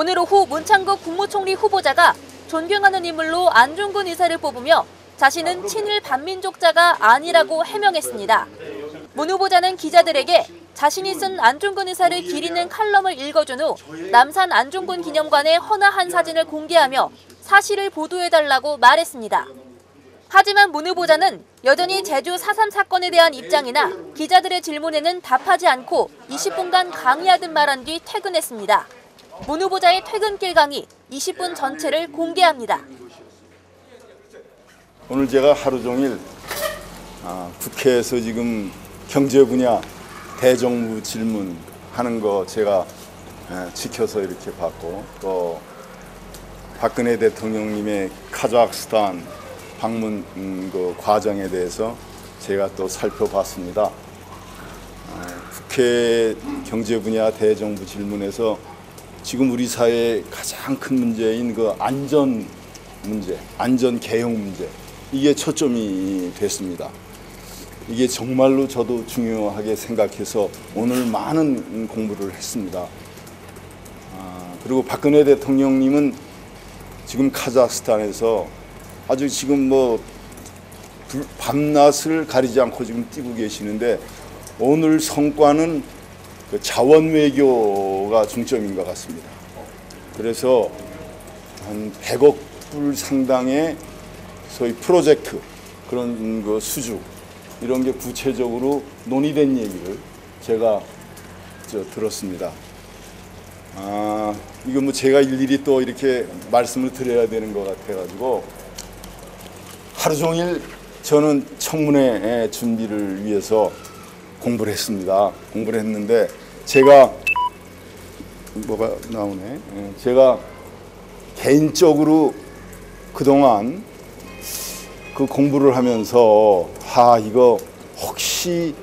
오늘 오후 문창국 국무총리 후보자가 존경하는 인물로 안중근 의사를 뽑으며 자신은 친일 반민족자가 아니라고 해명했습니다. 문 후보자는 기자들에게 자신이 쓴 안중근 의사를 기리는 칼럼을 읽어준 후 남산 안중근 기념관의 헌화한 사진을 공개하며 사실을 보도해달라고 말했습니다. 하지만 문 후보자는 여전히 제주 4.3 사건에 대한 입장이나 기자들의 질문에는 답하지 않고 20분간 강의하듯 말한 뒤 퇴근했습니다. 문 후보자의 퇴근길 강의 20분 전체를 공개합니다. 오늘 제가 하루 종일 국회에서 지금 경제 분야 대정부 질문하는 거 제가 지켜서 이렇게 봤고, 또 박근혜 대통령님의 카자흐스탄 방문 그 과정에 대해서 제가 또 살펴봤습니다. 국회 경제 분야 대정부 질문에서 지금 우리 사회의 가장 큰 문제인 그 안전 문제, 안전 개혁 문제, 이게 초점이 됐습니다. 이게 정말로 저도 중요하게 생각해서 오늘 많은 공부를 했습니다. 그리고 박근혜 대통령님은 지금 카자흐스탄에서 아주 지금 뭐 밤낮을 가리지 않고 지금 뛰고 계시는데, 오늘 성과는 그 자원 외교가 중점인 것 같습니다. 그래서 한 100억 불 상당의 소위 프로젝트, 그런 그 수주, 이런 게 구체적으로 논의된 얘기를 제가 들었습니다. 이거 뭐 제가 일일이 또 이렇게 말씀을 드려야 되는 것 같아가지고 하루 종일 저는 청문회 준비를 위해서 공부를 했습니다. 공부를 했는데 제가 뭐가 나오네. 제가 개인적으로 그동안 그 공부를 하면서 이거 혹시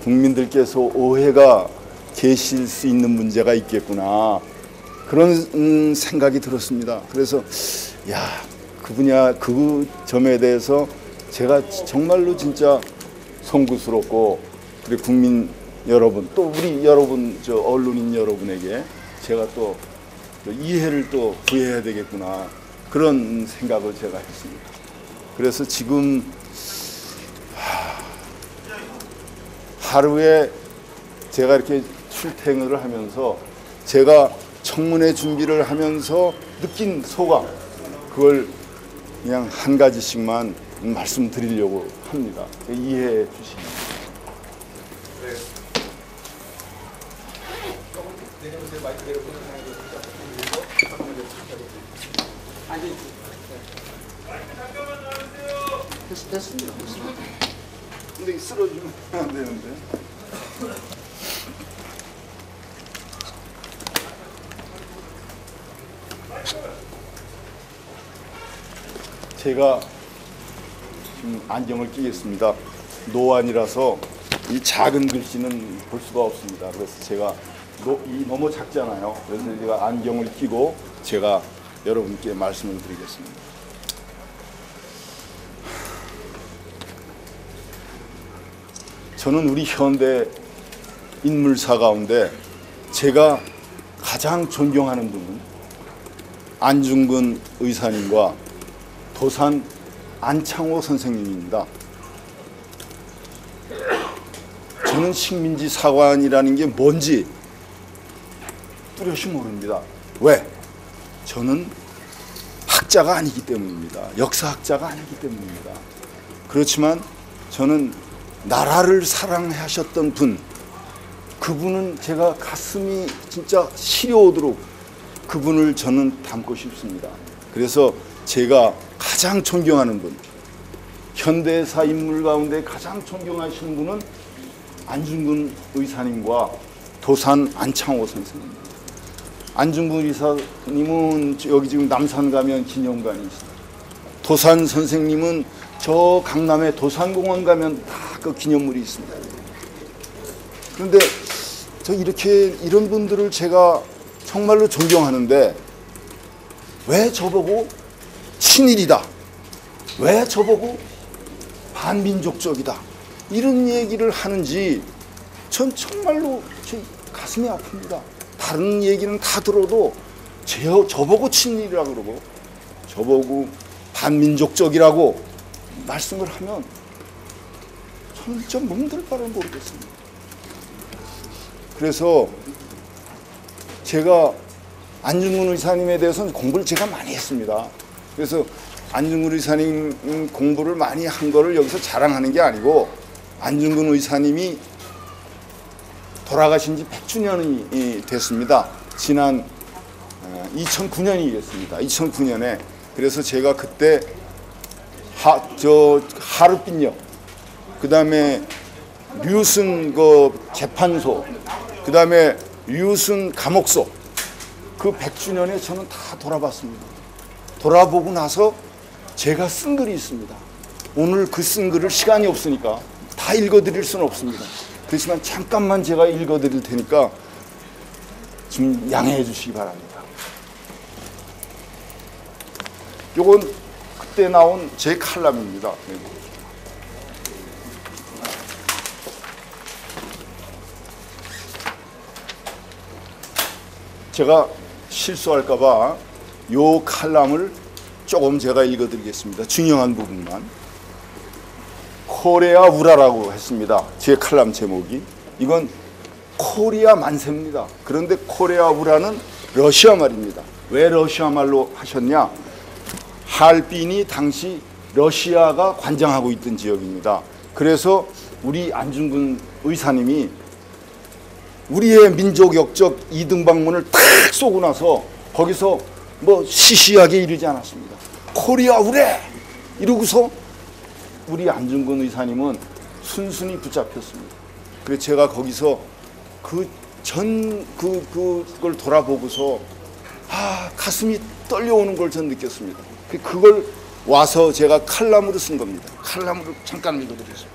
국민들께서 오해가 계실 수 있는 문제가 있겠구나, 그런 생각이 들었습니다. 그래서 그 분야 그 점에 대해서 제가 정말로 진짜 송구스럽고, 그리고 국민 여러분, 또 우리 여러분, 언론인 여러분에게 제가 또 이해를 또 구해야 되겠구나, 그런 생각을 제가 했습니다. 그래서 지금 하루에 제가 이렇게 출퇴근을 하면서 제가 청문회 준비를 하면서 느낀 소감, 그걸 그냥 한 가지씩만 말씀드리려고 합니다. 이해해 주시면. 됐습니다. 근데 쓰러지면 안 되는데. 제가 안경을 끼겠습니다. 노안이라서 이 작은 글씨는 볼 수가 없습니다. 그래서 제가 너무 작잖아요. 그래서 제가 안경을 끼고 제가 여러분께 말씀을 드리겠습니다. 저는 우리 현대 인물사 가운데 제가 가장 존경하는 분은 안중근 의사님과 도산 안창호 선생님입니다. 저는 식민지 사관이라는 게 뭔지 뚜렷이 모릅니다. 왜? 저는 학자가 아니기 때문입니다. 역사학자가 아니기 때문입니다. 그렇지만 저는 나라를 사랑하셨던 분, 그분은 제가 가슴이 진짜 시려오도록 그분을 저는 닮고 싶습니다. 그래서 제가 가장 존경하는 분, 현대사 인물 가운데 가장 존경하시는 분은 안중근 의사님과 도산 안창호 선생님입니다. 안중근 의사님은 여기 지금 남산 가면 기념관이 있습니다. 도산 선생님은 저 강남에 도산공원 가면 다 그 기념물이 있습니다. 그런데 저 이런 분들을 제가 정말로 존경하는데 왜 저보고 친일이다, 왜 저보고 반민족적이다, 이런 얘기를 하는지 전 정말로 제 가슴이 아픕니다. 다른 얘기는 다 들어도 저보고 친일이라고 그러고 저보고 반민족적이라고 말씀을 하면 저는 좀 몸둘 바를 모르겠습니다. 그래서 제가 안중근 의사님에 대해서는 공부를 제가 많이 했습니다. 그래서 안중근 의사님 공부를 많이 한 거를 여기서 자랑하는 게 아니고 안중근 의사님이 돌아가신 지 100주년이 됐습니다. 지난 2009년이겠습니다. 2009년에. 그래서 제가 그때 하룻빛역, 그 다음에 류순 재판소, 그 다음에 류순 감옥소, 그 100주년에 저는 다 돌아봤습니다. 돌아보고 나서 제가 쓴 글이 있습니다. 오늘 그 쓴 글을 시간이 없으니까 다 읽어드릴 수는 없습니다. 그렇지만 잠깐만 제가 읽어드릴 테니까 좀 양해해 주시기 바랍니다. 요건 그때 나온 제 칼럼입니다. 제가 실수할까봐 요 칼럼을 조금 제가 읽어드리겠습니다. 중요한 부분만. 코리아 우라라고 했습니다. 제 칼럼 제목이. 이건 코리아 만세입니다. 그런데 코리아 우라는 러시아 말입니다. 왜 러시아 말로 하셨냐? 할빈이 당시 러시아가 관장하고 있던 지역입니다. 그래서 우리 안중근 의사님이 우리의 민족 역적 이등방문을 탁 쏘고 나서 거기서 뭐 시시하게 이르지 않았습니다. 코리아 우레! 이러고서 우리 안중근 의사님은 순순히 붙잡혔습니다. 그래서 제가 거기서 그걸 돌아보고서 가슴이 떨려오는 걸 전 느꼈습니다. 그걸 와서 제가 칼럼으로 쓴 겁니다. 칼럼으로 잠깐 읽어드리겠습니다.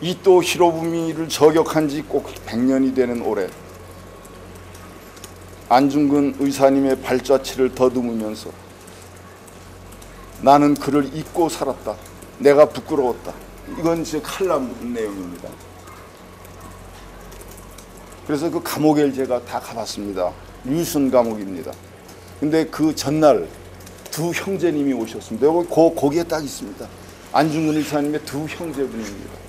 이또 히로부미를 저격한 지 꼭 100년이 되는 올해 안중근 의사님의 발자취를 더듬으면서 나는 그를 잊고 살았다. 내가 부끄러웠다. 이건 제 칼럼 내용입니다. 그래서 그 감옥에 제가 다 가봤습니다. 류순 감옥입니다. 근데 그 전날 두 형제님이 오셨습니다. 거기에 딱 있습니다. 안중근 의사님의 두 형제분입니다.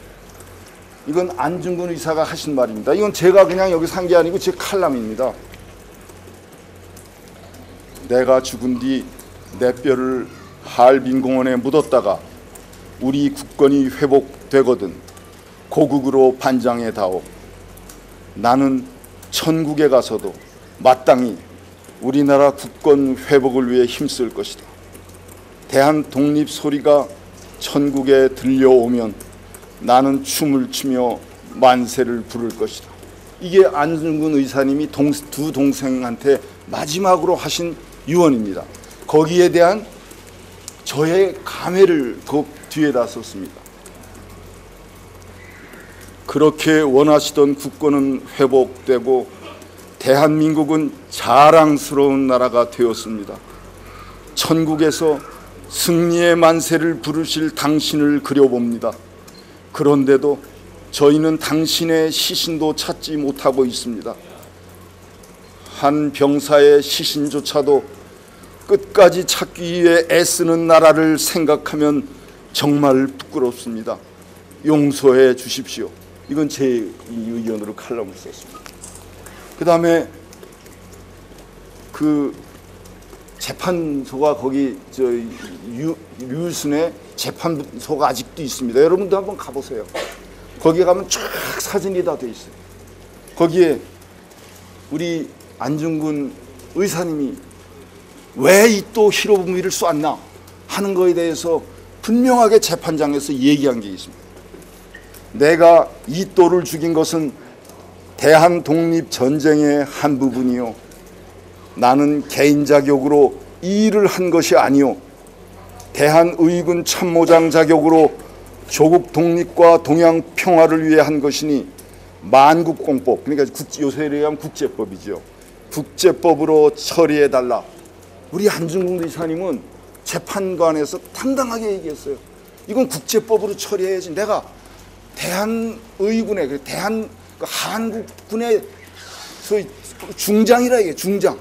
이건 안중근 의사가 하신 말입니다. 이건 제가 그냥 여기서 한 게 아니고 제 칼럼입니다. 내가 죽은 뒤 내 뼈를 할빈공원에 묻었다가 우리 국권이 회복되거든 고국으로 반장해 다오. 나는 천국에 가서도 마땅히 우리나라 국권 회복을 위해 힘쓸 것이다. 대한 독립 소리가 천국에 들려오면 나는 춤을 추며 만세를 부를 것이다. 이게 안중근 의사님이 두 동생한테 마지막으로 하신 유언입니다. 거기에 대한 저의 감회를 그 뒤에다 썼습니다. 그렇게 원하시던 국권은 회복되고 대한민국은 자랑스러운 나라가 되었습니다. 천국에서 승리의 만세를 부르실 당신을 그려봅니다. 그런데도 저희는 당신의 시신도 찾지 못하고 있습니다. 한 병사의 시신조차도 끝까지 찾기 위해 애쓰는 나라를 생각하면 정말 부끄럽습니다. 용서해 주십시오. 이건 제 의견으로 칼럼을 썼습니다. 그 다음에 그 재판소가 거기 류순의 재판소가 아직도 있습니다. 여러분도 한번 가보세요. 거기에 가면 쫙 사진이 다 돼 있어요. 거기에 우리 안중근 의사님이 왜 이 또 히로부미를 쐈나 하는 거에 대해서 분명하게 재판장에서 얘기한 게 있습니다. 내가 이또를 죽인 것은 대한독립전쟁의 한 부분이요. 나는 개인 자격으로 이 일을 한 것이 아니요. 대한의군 참모장 자격으로 조국 독립과 동양 평화를 위해 한 것이니 만국공법, 그러니까 요새에 의하면 국제법이죠. 국제법으로 처리해달라. 우리 안중근 의사님은 재판관에서 당당하게 얘기했어요. 이건 국제법으로 처리해야지. 내가 대한의군의 한국군의 소위 중장이라 이게 중장.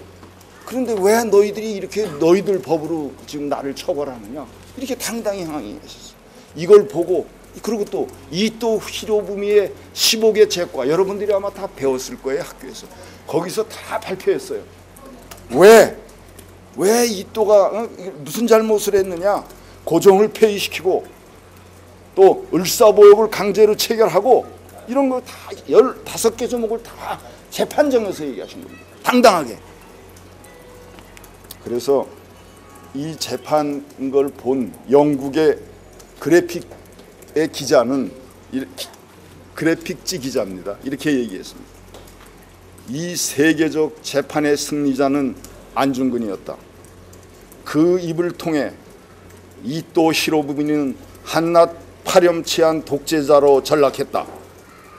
그런데 왜 너희들이 이렇게 너희들 법으로 지금 나를 처벌하느냐, 이렇게 당당히 항의하셨어요. 이걸 보고, 그리고 또 이또 히로부미의 15개 죄과, 여러분들이 아마 다 배웠을 거예요, 학교에서. 거기서 다 발표했어요. 왜 이또가 무슨 잘못을 했느냐, 고종을 폐위시키고 또 을사보역을 강제로 체결하고 이런 거 다 15개 조목을 다 재판정에서 얘기하신 겁니다. 당당하게. 그래서 이 재판 걸 본 영국의 그래픽의 기자는, 그래픽지 기자입니다. 이렇게 얘기했습니다. 이 세계적 재판의 승리자는 안중근이었다. 그 입을 통해 이또 히로부미는 한낱 파렴치한 독재자로 전락했다.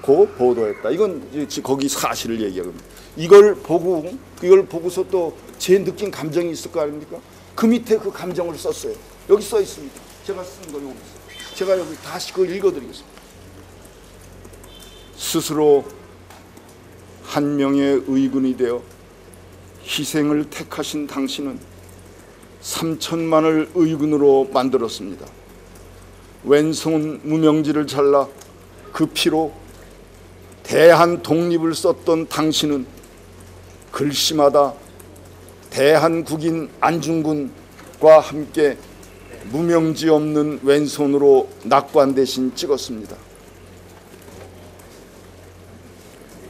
고 보도했다. 이건 거기 사실을 얘기합니다. 이걸 보고서 또 제 느낀 감정이 있을 거 아닙니까? 그 밑에 그 감정을 썼어요. 여기 써 있습니다. 제가 쓴 거 여기 있어요. 제가 여기 다시 그걸 읽어드리겠습니다. 스스로 한 명의 의군이 되어 희생을 택하신 당신은 3천만을 의군으로 만들었습니다. 왼손 무명지를 잘라 그 피로 대한 독립을 썼던 당신은 글씨마다 대한국인 안중근과 함께 무명지 없는 왼손으로 낙관 대신 찍었습니다.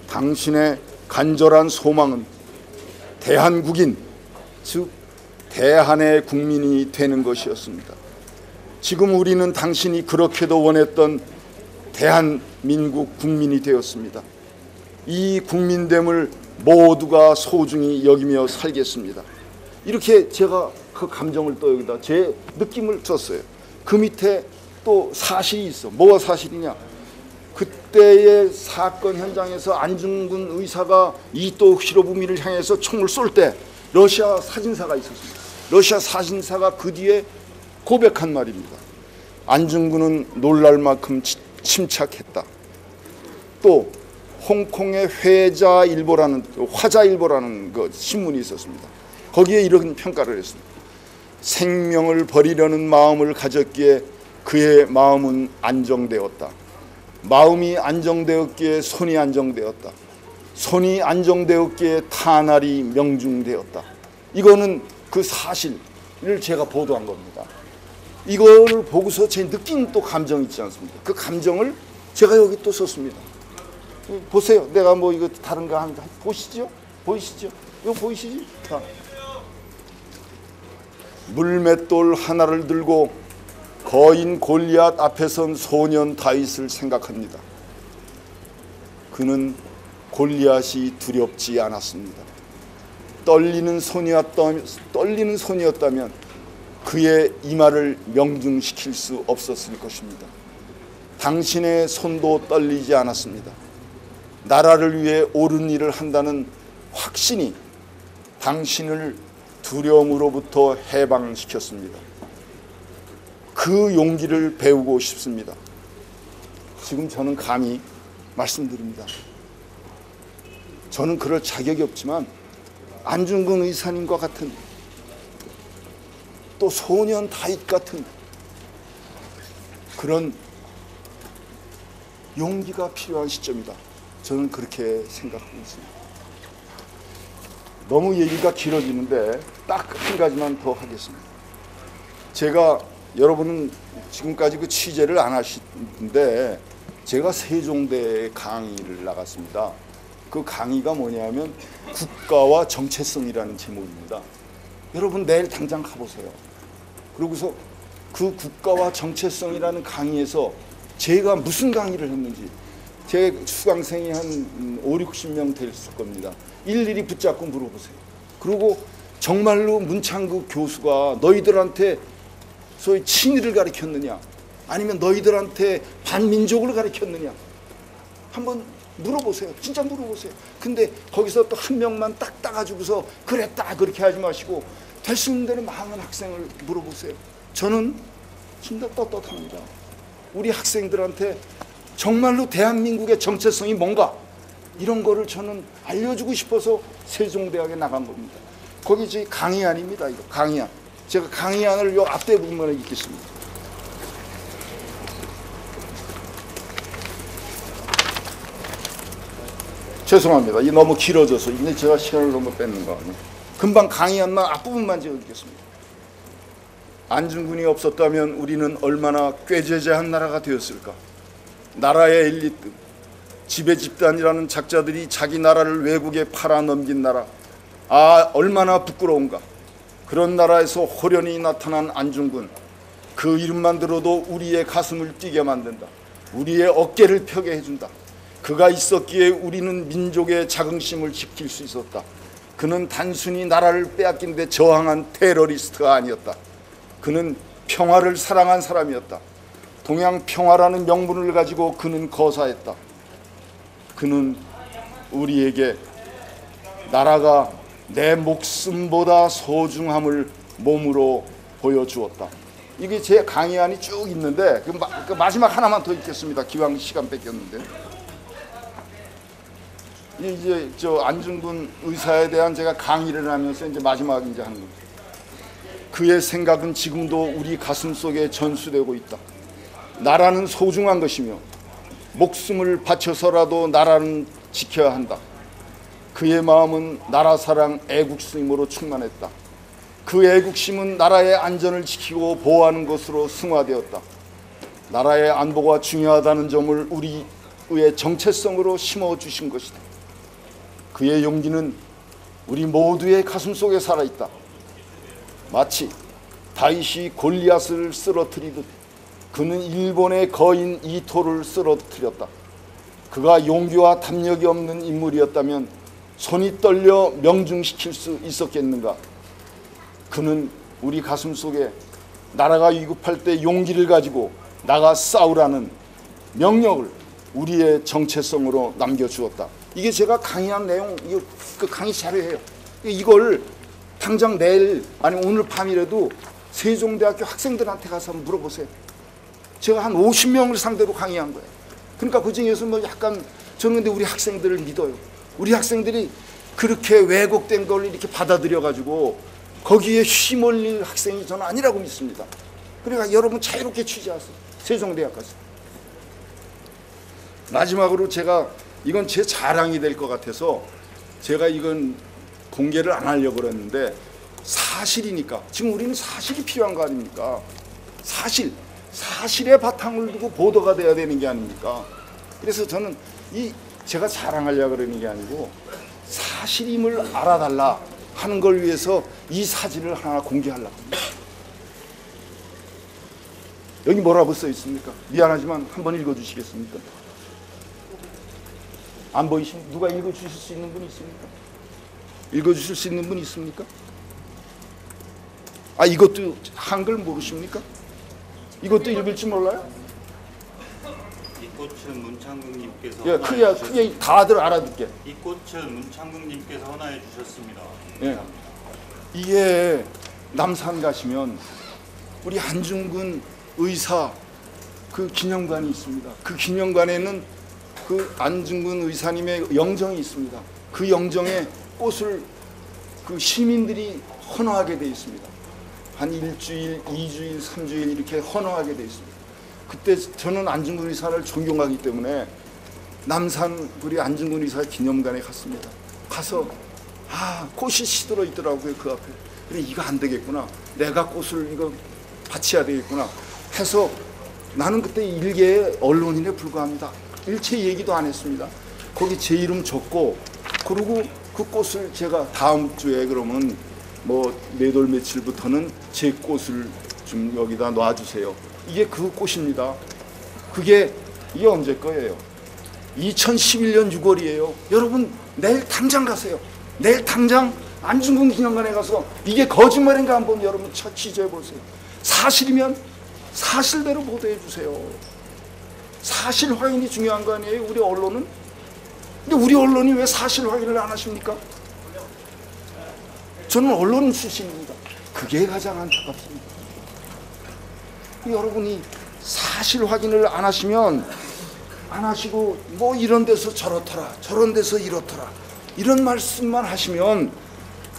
당신의 간절한 소망은 대한국인, 즉 대한의 국민이 되는 것이었습니다. 지금 우리는 당신이 그렇게도 원했던 대한민국 국민이 되었습니다. 이 국민됨을 모두가 소중히 여기며 살겠습니다. 이렇게 제가 그 감정을 또 여기다 제 느낌을 썼어요. 그 밑에 또 사실이 있어. 뭐가 사실이냐? 그때의 사건 현장에서 안중근 의사가 이또 히로부미를 향해서 총을 쏠 때 러시아 사진사가 있었습니다. 러시아 사진사가 그 뒤에 고백한 말입니다. 안중근은 놀랄 만큼 침착했다. 또 홍콩의 화자일보라는 그 신문이 있었습니다. 거기에 이런 평가를 했습니다. 생명을 버리려는 마음을 가졌기에 그의 마음은 안정되었다. 마음이 안정되었기에 손이 안정되었다. 손이 안정되었기에 탄알이 명중되었다. 이거는 그 사실을 제가 보도한 겁니다. 이걸 보고서 제 느낀 또 감정이 있지 않습니까? 그 감정을 제가 여기 또 썼습니다. 보세요. 내가 뭐 이거 다른 거 한 보시죠? 보이시죠? 이거 보이시지? 자. 물맷돌 하나를 들고 거인 골리앗 앞에 선 소년 다윗을 생각합니다. 그는 골리앗이 두렵지 않았습니다. 떨리는 손이었다면 그의 이마를 명중시킬 수 없었을 것입니다. 당신의 손도 떨리지 않았습니다. 나라를 위해 옳은 일을 한다는 확신이 당신을 두려움으로부터 해방시켰습니다. 그 용기를 배우고 싶습니다. 지금 저는 감히 말씀드립니다. 저는 그럴 자격이 없지만 안중근 의사님과 같은, 또 소년 다윗 같은 그런 용기가 필요한 시점이다. 저는 그렇게 생각하고 있습니다. 너무 얘기가 길어지는데 딱 한 가지만 더 하겠습니다. 제가, 여러분은 지금까지 그 취재를 안 하시는데 제가 세종대에 강의를 나갔습니다. 그 강의가 뭐냐면 국가와 정체성이라는 제목입니다. 여러분 내일 당장 가보세요. 그러고서 그 국가와 정체성이라는 강의에서 제가 무슨 강의를 했는지, 제 수강생이 한 5, 60명 됐을 겁니다. 일일이 붙잡고 물어보세요. 그리고 정말로 문창극 교수가 너희들한테 소위 친일을 가르쳤느냐, 아니면 너희들한테 반민족을 가르쳤느냐, 한번 물어보세요. 진짜 물어보세요. 근데 거기서 또 한 명만 딱 따가지고서 그랬다 그렇게 하지 마시고 될 수 있는 대로 많은 학생을 물어보세요. 저는 진짜 떳떳합니다. 우리 학생들한테 정말로 대한민국의 정체성이 뭔가, 이런 거를 저는 알려주고 싶어서 세종대학에 나간 겁니다. 거기 제 강의안입니다. 이거 강의안. 제가 강의안을 요 앞대 부분에 읽겠습니다. 죄송합니다. 이 너무 길어져서 이제 제가 시간을 너무 뺏는 거 아니에요. 금방 강의안만 앞부분만 제가 읽겠습니다. 안중근이 없었다면 우리는 얼마나 꾀죄죄한 나라가 되었을까. 나라의 엘리트, 지배 집단이라는 작자들이 자기 나라를 외국에 팔아넘긴 나라. 아, 얼마나 부끄러운가. 그런 나라에서 호련히 나타난 안중근. 그 이름만 들어도 우리의 가슴을 뛰게 만든다. 우리의 어깨를 펴게 해준다. 그가 있었기에 우리는 민족의 자긍심을 지킬 수 있었다. 그는 단순히 나라를 빼앗긴 데 저항한 테러리스트가 아니었다. 그는 평화를 사랑한 사람이었다. 동양 평화라는 명분을 가지고 그는 거사했다. 그는 우리에게 나라가 내 목숨보다 소중함을 몸으로 보여주었다. 이게 제 강의안이 쭉 있는데 그 마지막 하나만 더 읽겠습니다. 기왕 시간 뺏겼는데. 이제 저 안중근 의사에 대한 제가 강의를 하면서 이제 마지막 이제 하는 겁니다. 그의 생각은 지금도 우리 가슴 속에 전수되고 있다. 나라는 소중한 것이며 목숨을 바쳐서라도 나라는 지켜야 한다. 그의 마음은 나라 사랑 애국심으로 충만했다. 그 애국심은 나라의 안전을 지키고 보호하는 것으로 승화되었다. 나라의 안보가 중요하다는 점을 우리의 정체성으로 심어주신 것이다. 그의 용기는 우리 모두의 가슴 속에 살아있다. 마치 다윗이 골리앗을 쓰러뜨리듯 그는 일본의 거인 이토를 쓰러뜨렸다. 그가 용기와 담력이 없는 인물이었다면 손이 떨려 명중시킬 수 있었겠는가. 그는 우리 가슴 속에 나라가 위급할 때 용기를 가지고 나가 싸우라는 명령을 우리의 정체성으로 남겨주었다. 이게 제가 강의한 내용, 이거 그 강의 자료예요. 이걸 당장 내일 아니 오늘 밤이라도 세종대학교 학생들한테 가서 한번 물어보세요. 제가 한 50명을 상대로 강의한 거예요. 그러니까 그 중에서 뭐 약간 저는 근데 우리 학생들을 믿어요. 우리 학생들이 그렇게 왜곡된 걸 이렇게 받아들여 가지고 거기에 휘몰릴 학생이 저는 아니라고 믿습니다. 그러니까 여러분 자유롭게 취재하세요. 세종대학 가서. 마지막으로 제가 이건 제 자랑이 될 것 같아서 제가 이건 공개를 안 하려고 그랬는데 사실이니까 지금 우리는 사실이 필요한 거 아닙니까? 사실의 바탕을 두고 보도가 돼야 되는 게 아닙니까? 그래서 저는 제가 자랑하려고 그러는 게 아니고 사실임을 알아달라 하는 걸 위해서 이 사진을 하나 공개하려고 합니다. 여기 뭐라고 써 있습니까? 미안하지만 한번 읽어주시겠습니까? 안 보이십니까? 누가 읽어주실 수 있는 분 있습니까? 읽어주실 수 있는 분 있습니까? 아, 이것도 한글 모르십니까? 이것도 읽을 줄 몰라요? 이 꽃은 문창극님께서 예, 크게 다들 알아듣게. 이 꽃은 문창극님께서 헌화해 주셨습니다. 예. 이게 남산 가시면 우리 안중근 의사 그 기념관이 있습니다. 그 기념관에는 그 안중근 의사님의 영정이 있습니다. 그 영정에 꽃을 그 시민들이 헌화하게 되어 있습니다. 한 일주일, 2주일, 3주일 이렇게 헌화하게 되어 있습니다. 그때 저는 안중근 의사를 존경하기 때문에 남산 우리 안중근 의사 기념관에 갔습니다. 가서 꽃이 시들어 있더라고요. 그 앞에. 그래 이거 안 되겠구나. 내가 꽃을 이거 바쳐야 되겠구나 해서 나는 그때 일개의 언론인에 불과합니다. 일체 얘기도 안 했습니다. 거기 제 이름 적고 그리고 그 꽃을 제가 다음 주에 그러면 뭐 매돌 며칠부터는 제 꽃을 좀 여기다 놔주세요. 이게 그 꽃입니다. 이게 언제 거예요? 2011년 6월이에요. 여러분 내일 당장 가세요. 내일 당장 안중근 기념관에 가서 이게 거짓말인가 한번 여러분 취재해 보세요. 사실이면 사실대로 보도해 주세요. 사실 확인이 중요한 거 아니에요? 우리 언론은? 근데 우리 언론이 왜 사실 확인을 안 하십니까? 저는 언론 출신입니다. 그게 가장 안타깝습니다. 여러분이 사실 확인을 안 하시면 안 하시고 뭐 이런 데서 저렇더라 저런 데서 이렇더라 이런 말씀만 하시면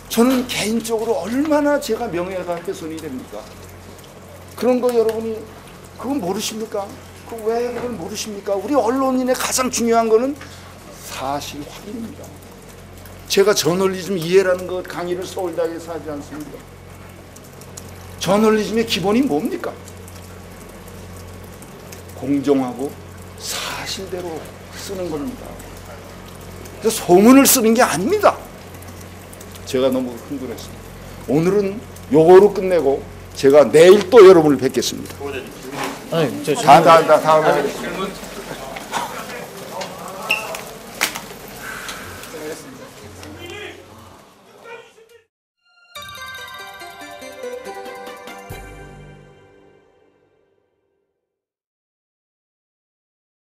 저는 개인적으로 얼마나 제가 명예가 훼손이 됩니까? 그런 거 여러분이 그건 모르십니까? 그 왜 그걸 모르십니까? 우리 언론인의 가장 중요한 거는 사실 확인입니다. 제가 저널리즘 이해라는 것 강의를 서울대학에서 하지 않습니까? 저널리즘의 기본이 뭡니까? 공정하고 사실대로 쓰는 겁니다. 그래서 소문을 쓰는 게 아닙니다. 제가 너무 흥분했습니다. 오늘은 요거로 끝내고 제가 내일 또 여러분을 뵙겠습니다. 후보자님 질문. 아니, 다음에.